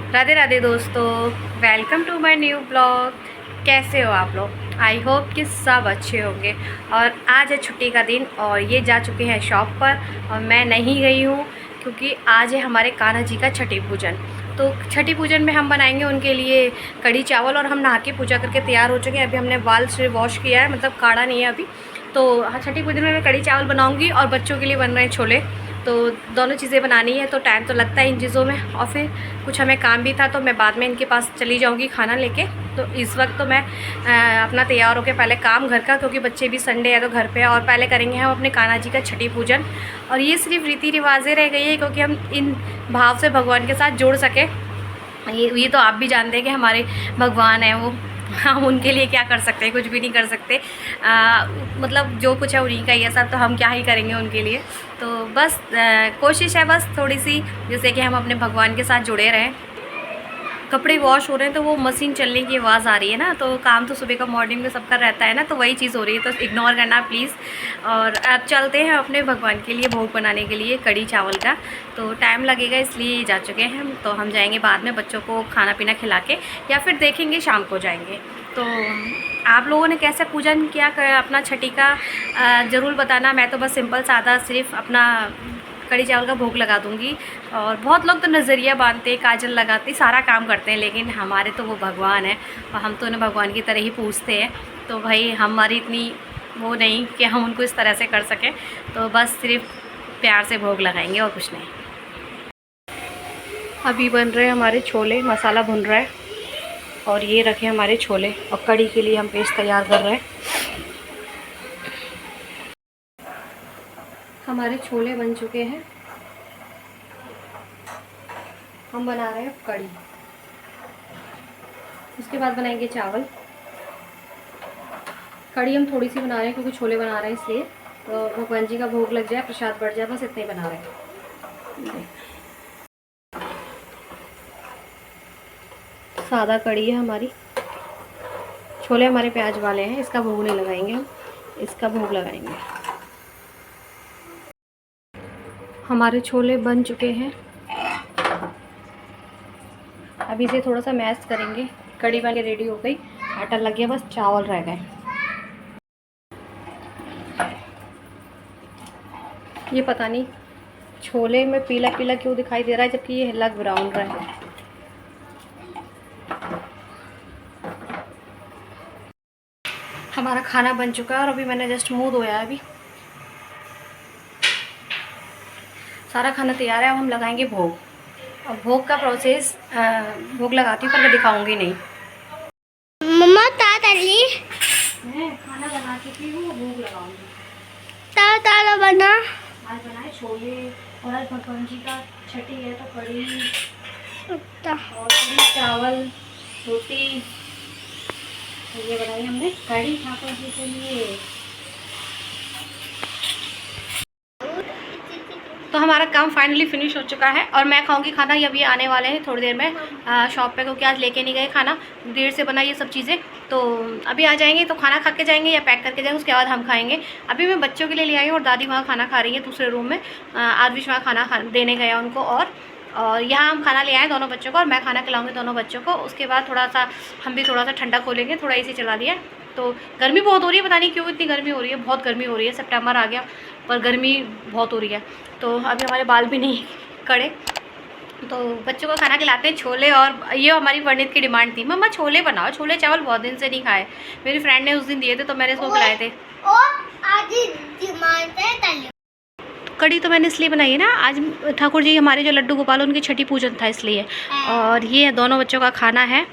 राधे राधे दोस्तों, welcome to my new blog. कैसे हो आप लोग? आई होप कि सब अच्छे होंगे। और आज है छुट्टी का दिन और ये जा चुके हैं शॉप पर और मैं नहीं गई हूँ क्योंकि आज है हमारे कान्हा जी का छठी पूजन। तो छठी पूजन में हम बनाएंगे उनके लिए कढ़ी चावल और हम नहा के पूजा करके तैयार हो चुके हैं। अभी हमने बाल से वॉश किया है, मतलब काढ़ा नहीं है अभी। तो हाँ, छठी पूजन में मैं कढ़ी चावल बनाऊँगी और बच्चों के लिए बन रहे हैं छोले। तो दोनों चीज़ें बनानी है तो टाइम तो लगता है इन चीज़ों में, और फिर कुछ हमें काम भी था तो मैं बाद में इनके पास चली जाऊंगी खाना लेके। तो इस वक्त तो मैं अपना तैयार होकर पहले काम घर का, क्योंकि बच्चे भी संडे है तो घर पे है, और पहले करेंगे हम अपने कान्हा जी का छठी पूजन। और ये सिर्फ रीति रिवाजें रह गई है क्योंकि हम इन भाव से भगवान के साथ जुड़ सके। ये तो आप भी जानते हैं कि हमारे भगवान हैं वो, हम उनके लिए क्या कर सकते हैं? कुछ भी नहीं कर सकते। मतलब जो कुछ है उन्हीं का ही है सब, तो हम क्या ही करेंगे उनके लिए। तो बस कोशिश है बस थोड़ी सी, जैसे कि हम अपने भगवान के साथ जुड़े रहें। कपड़े वॉश हो रहे हैं तो वो मशीन चलने की आवाज़ आ रही है ना, तो काम तो सुबह का मॉर्निंग में सबका रहता है ना, तो वही चीज़ हो रही है, तो इग्नोर करना प्लीज़। और अब चलते हैं अपने भगवान के लिए भोग बनाने के लिए कढ़ी चावल का। तो टाइम लगेगा इसलिए जा चुके हैं हम, तो हम जाएंगे बाद में बच्चों को खाना पीना खिला के, या फिर देखेंगे शाम को जाएंगे। तो आप लोगों ने कैसे पूजन किया अपना छठी का ज़रूर बताना। मैं तो बस सिंपल सादा सिर्फ अपना कढ़ी चावल का भोग लगा दूंगी। और बहुत लोग तो नज़रिया बांधते, काजल लगाते, सारा काम करते हैं, लेकिन हमारे तो वो भगवान है और हम तो उन्हें भगवान की तरह ही पूजते हैं। तो भाई हमारी इतनी वो नहीं कि हम उनको इस तरह से कर सकें, तो बस सिर्फ प्यार से भोग लगाएंगे और कुछ नहीं। अभी बन रहे हैं हमारे छोले, मसाला भुन रहा है और ये रखे हमारे छोले, और कढ़ी के लिए हम पेस्ट तैयार कर रहे हैं। हमारे छोले बन चुके हैं, हम बना रहे हैं कढ़ी। उसके बाद बनाएंगे चावल। कढ़ी हम थोड़ी सी बना रहे हैं क्योंकि छोले बना रहे हैं इसलिए, तो भगवान जी का भोग लग जाए, प्रसाद बढ़ जाए, बस इतना ही बना रहे हैं। सादा कढ़ी है हमारी। छोले हमारे प्याज वाले हैं, इसका भोग नहीं लगाएंगे हम, इसका भोग लगाएंगे। हमारे छोले बन चुके हैं, अभी से थोड़ा सा मैश करेंगे। कढ़ी बन के रेडी हो गई, आटा लग गया, बस चावल रह गए। ये पता नहीं छोले में पीला पीला क्यों दिखाई दे रहा है, जबकि ये अलग ब्राउन रहा है। हमारा खाना बन चुका है और अभी मैंने जस्ट मुंह धोया है। अभी सारा खाना तैयार है, अब हम लगाएंगे भोग। और भोग का प्रोसेस भोग लगाती हूँ पर मैं दिखाऊंगी नहीं। मम्मा ताली मैं खाना बना चुकी हूँ, भोग लगाऊंगी। ताला बना आज बनाए छोले, और आज भगवान जी का छठी है तो कढ़ी और कढ़ी चावल रोटी। तो ये बनाई हमने कढ़ी ठाकुर जी के लिए। तो हमारा काम फाइनली फिनिश हो चुका है और मैं खाऊंगी खाना। ये अभी आने वाले हैं थोड़ी देर में शॉप पे, क्योंकि आज लेके नहीं गए खाना, देर से बना ये सब चीज़ें। तो अभी आ जाएंगे तो खाना खा के जाएंगे या पैक करके जाएंगे, उसके बाद हम खाएंगे। अभी मैं बच्चों के लिए ले आई हूँ और दादी वहाँ खाना खा रही है दूसरे रूम में। आदविश वहाँ खाना देने गया उनको, और यहाँ हम खाना ले आए दोनों बच्चों को, और मैं खाना खिलाऊंगी दोनों बच्चों को। उसके बाद थोड़ा सा हम भी थोड़ा सा ठंडा खोलेंगे, थोड़ा एसी चला दिया। तो गर्मी बहुत हो रही है, पता नहीं क्यों इतनी गर्मी हो रही है, बहुत गर्मी हो रही है। सितंबर आ गया पर गर्मी बहुत हो रही है। तो अभी हमारे बाल भी नहीं कड़े, तो बच्चों को खाना खिलाते हैं। छोले, और ये हमारी वर्णित की डिमांड थी, मम्मा छोले बनाओ, छोले चावल बहुत दिन से नहीं खाए। मेरी फ्रेंड ने उस दिन दिए थे तो मैंने इसको खिलाए थे। कढ़ी तो मैंने इसलिए बनाई है ना, आज ठाकुर जी हमारे जो लड्डू गोपाल उनकी छठी पूजन था इसलिए। और ये दोनों बच्चों का खाना है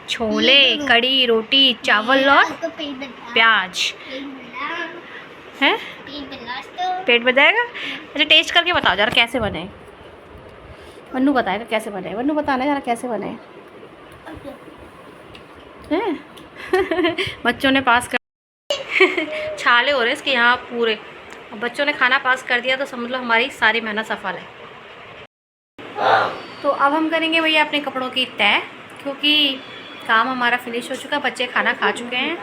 छोले, कढ़ी, रोटी, चावल और प्याज है। पेट भर जाएगा। अच्छा टेस्ट करके बताओ जरा कैसे बने। वन्नू बताएगा कैसे बने, वन्नू बताना जरा कैसे बने हैं। बच्चों ने पास कर छाले हो रहे इसके यहाँ पूरे। अब बच्चों ने खाना पास कर दिया तो समझ लो हमारी सारी मेहनत सफल है। तो अब हम करेंगे भैया अपने कपड़ों की तय, क्योंकि काम हमारा फिनिश हो चुका, बच्चे खाना खा चुके हैं।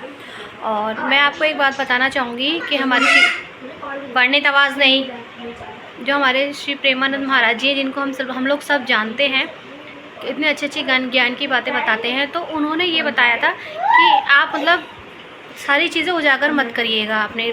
और मैं आपको एक बात बताना चाहूँगी कि हमारी वर्णित आवाज़ नहीं, जो हमारे श्री प्रेमानंद महाराज जी हैं, जिनको हम लोग सब जानते हैं, इतनी अच्छी अच्छी ज्ञान की बातें बताते हैं। तो उन्होंने ये बताया था कि आप मतलब सारी चीज़ें उजागर मत करिएगा अपने।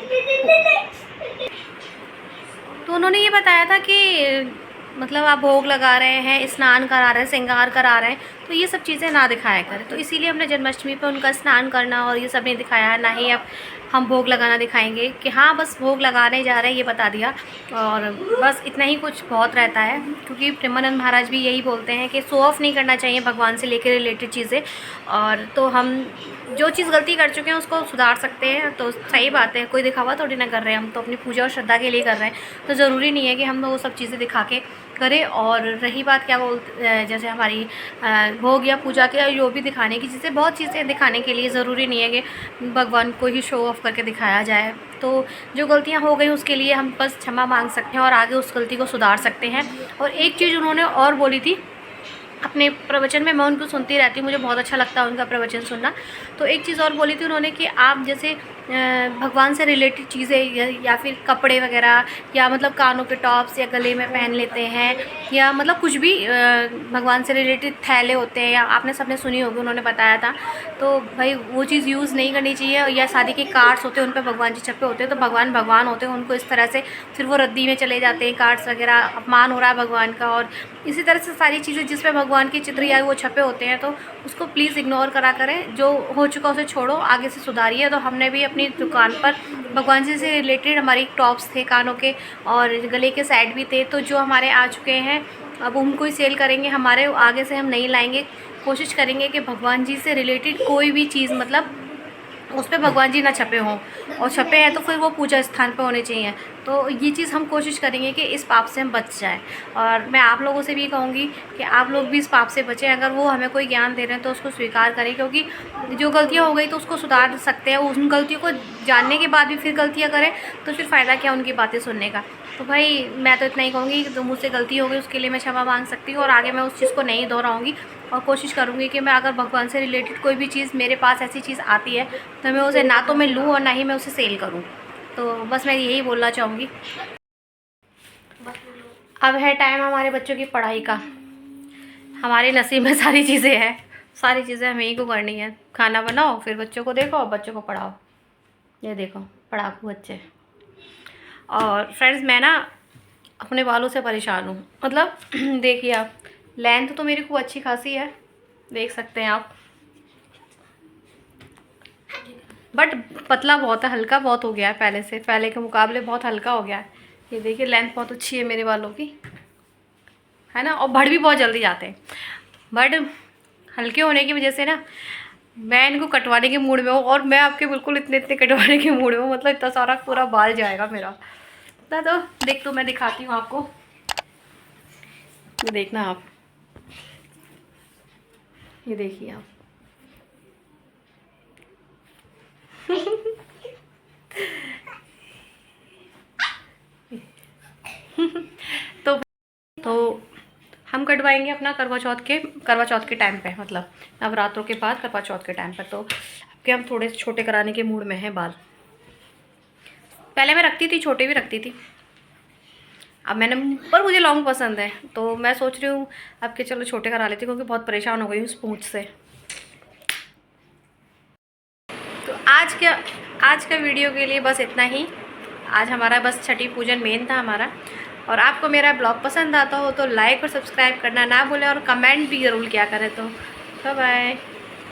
तो उन्होंने ये बताया था कि मतलब आप भोग लगा रहे हैं, स्नान करा रहे हैं, श्रृंगार करा रहे हैं, तो ये सब चीज़ें ना दिखाया करें। तो इसीलिए हमने जन्माष्टमी पे उनका स्नान करना और ये सब नहीं दिखाया है, ना ही अब हम भोग लगाना दिखाएंगे कि हाँ बस भोग लगाने जा रहे हैं, ये बता दिया। और बस इतना ही कुछ बहुत रहता है, क्योंकि प्रेमानंद महाराज भी यही बोलते हैं कि शो ऑफ नहीं करना चाहिए भगवान से लेकर रिलेटेड चीज़ें। और तो हम जो चीज़ गलती कर चुके हैं उसको सुधार सकते हैं, तो सही बात है, कोई दिखावा थोड़ी ना कर रहे हैं, हम तो अपनी पूजा और श्रद्धा के लिए कर रहे हैं। तो ज़रूरी नहीं है कि हम वो सब चीज़ें दिखा के करें। और रही बात क्या बोलते, जैसे हमारी भोग या पूजा के जो भी दिखाने की चीज़ें, बहुत चीज़ें दिखाने के लिए ज़रूरी नहीं है कि भगवान को ही शो ऑफ करके दिखाया जाए। तो जो गलतियाँ हो गई उसके लिए हम बस क्षमा मांग सकते हैं और आगे उस गलती को सुधार सकते हैं। और एक चीज़ उन्होंने और बोली थी अपने प्रवचन में, मैं उनको सुनती रहती हूँ, मुझे बहुत अच्छा लगता है उनका प्रवचन सुनना। तो एक चीज़ और बोली थी उन्होंने कि आप जैसे भगवान से रिलेटेड चीज़ें या फिर कपड़े वगैरह, या मतलब कानों के टॉप्स या गले में पहन लेते हैं, या मतलब कुछ भी भगवान से रिलेटेड थैले होते हैं, या आपने सबने सुनी होगी, उन्होंने बताया था। तो भाई वो चीज़ यूज़ नहीं करनी चाहिए। या शादी के कार्ड्स होते हैं उन पर भगवान जी छपे होते हैं, तो भगवान भगवान होते हैं, उनको इस तरह से फिर वो रद्दी में चले जाते हैं कार्ड्स वगैरह, अपमान हो रहा है भगवान का। और इसी तरह से सारी चीज़ें जिस पे भगवान के चित्र या वो छपे होते हैं, तो उसको प्लीज़ इग्नोर करा करें। जो हो चुका उसे छोड़ो, आगे से सुधारिए। तो हमने भी अपनी दुकान पर भगवान जी से रिलेटेड हमारी टॉप्स थे कानों के और गले के सेट भी थे, तो जो हमारे आ चुके हैं अब उनको ही सेल करेंगे। हमारे आगे से हम नहीं लाएंगे, कोशिश करेंगे कि भगवान जी से रिलेटेड कोई भी चीज़ मतलब उस पर भगवान जी ना छपे हों, और छपे हैं तो फिर वो पूजा स्थान पे होने चाहिए। तो ये चीज़ हम कोशिश करेंगे कि इस पाप से हम बच जाएं। और मैं आप लोगों से भी कहूँगी कि आप लोग भी इस पाप से बचें। अगर वो हमें कोई ज्ञान दे रहे हैं तो उसको स्वीकार करें, क्योंकि जो गलतियाँ हो गई तो उसको सुधार सकते हैं। उन गलतियों को जानने के बाद भी फिर गलतियाँ करें तो फिर फ़ायदा क्या उनकी बातें सुनने का। तो भाई मैं तो इतना ही कहूँगी कि जो मुझसे गलती हो गई उसके लिए मैं क्षमा मांग सकती हूँ, और आगे मैं उस चीज़ को नहीं दोहराऊँगी। और कोशिश करूँगी कि मैं अगर भगवान से रिलेटेड कोई भी चीज़ मेरे पास ऐसी चीज़ आती है तो मैं उसे ना तो मैं लूँ और ना ही मैं उसे सेल करूँ। तो बस मैं यही बोलना चाहूँगी। अब है टाइम हमारे बच्चों की पढ़ाई का। हमारे नसीब में सारी चीज़ें हैं, सारी चीज़ें हमें ही को करनी है। खाना बनाओ, फिर बच्चों को देखो, बच्चों को पढ़ाओ। ये देखो पढ़ाकू बच्चे। और फ्रेंड्स मैं ना अपने बालों से परेशान हूँ। मतलब देखिए आप, लेंथ तो मेरी खूब अच्छी खासी है, देख सकते हैं आप, बट पतला बहुत है, हल्का बहुत हो गया है पहले से, पहले के मुकाबले बहुत हल्का हो गया है। ये देखिए लेंथ बहुत अच्छी है मेरे बालों की, है ना। और बढ़ भी बहुत जल्दी जाते हैं, बट हल्के होने की वजह से ना मैं इनको कटवाने के मूड में हूँ। और मैं आपके बिल्कुल इतने इतने कटवाने के मूड में हूँ, मतलब इतना सारा पूरा बाल जाएगा मेरा। तो देख, तो मैं दिखाती हूँ आपको, ये देखना आप, ये देखिए आप। तो हम कटवाएंगे अपना करवा चौथ के टाइम पे, मतलब नवरात्रों के बाद करवा चौथ के टाइम पर। तो आपके हम थोड़े छोटे कराने के मूड में हैं बाल। पहले मैं रखती थी, छोटे भी रखती थी, अब मैंने, पर मुझे लॉन्ग पसंद है तो मैं सोच रही हूँ अब के चलो छोटे करा लेती हूँ, क्योंकि बहुत परेशान हो गई हूँ उस पूंछ से। तो आज का वीडियो के लिए बस इतना ही। आज हमारा बस छठी पूजन मेन था हमारा। और आपको मेरा ब्लॉग पसंद आता हो तो लाइक और सब्सक्राइब करना ना भूलें, और कमेंट भी ज़रूर किया करें। तो बाय बाय।